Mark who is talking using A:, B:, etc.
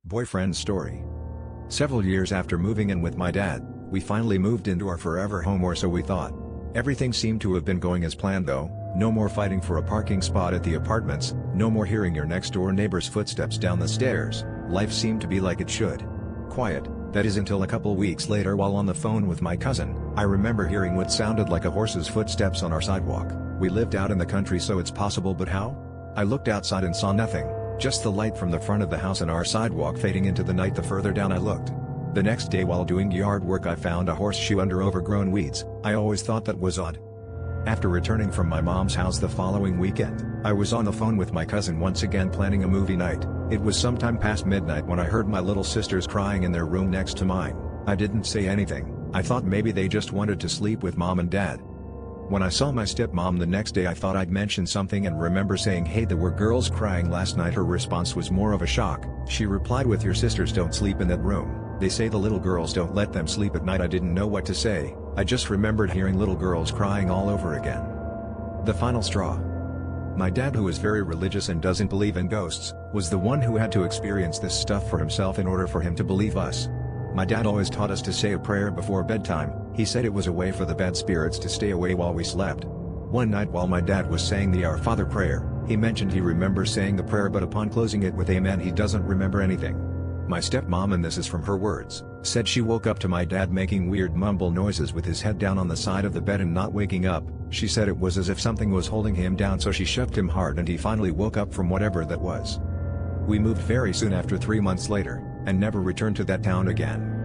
A: Boyfriend story. Several years after moving in with my dad, we finally moved into our forever home, or so we thought. Everything seemed to have been going as planned though. No more fighting for a parking spot at the apartments, no more hearing your next door neighbor's footsteps down the stairs. Life seemed to be like it should. Quiet, that is, until a couple weeks later, while on the phone with my cousin, I remember hearing what sounded like a horse's footsteps on our sidewalk. We lived out in the country, so it's possible, but how? I looked outside and saw nothing, just the light from the front of the house and our sidewalk fading into the night the further down I looked. The next day, while doing yard work, I found a horseshoe under overgrown weeds. I always thought that was odd. After returning from my mom's house the following weekend, I was on the phone with my cousin once again planning a movie night. It was sometime past midnight when I heard my little sisters crying in their room next to mine. I didn't say anything. I thought maybe they just wanted to sleep with mom and dad. When I saw my stepmom the next day, I thought I'd mention something and remember saying, "Hey, there were girls crying last night." Her response was more of a shock. She replied with, "Your sisters don't sleep in that room. They say the little girls don't let them sleep at night." I didn't know what to say. I just remembered hearing little girls crying all over again. The final straw. My dad, who is very religious and doesn't believe in ghosts, was the one who had to experience this stuff for himself in order for him to believe us. My dad always taught us to say a prayer before bedtime. He said it was a way for the bad spirits to stay away while we slept. One night while my dad was saying the Our Father prayer, he mentioned he remembers saying the prayer, but upon closing it with Amen, he doesn't remember anything. My stepmom, and this is from her words, said she woke up to my dad making weird mumble noises with his head down on the side of the bed and not waking up. She said it was as if something was holding him down, so she shoved him hard and he finally woke up from whatever that was. We moved very soon after, 3 months later, and never returned to that town again.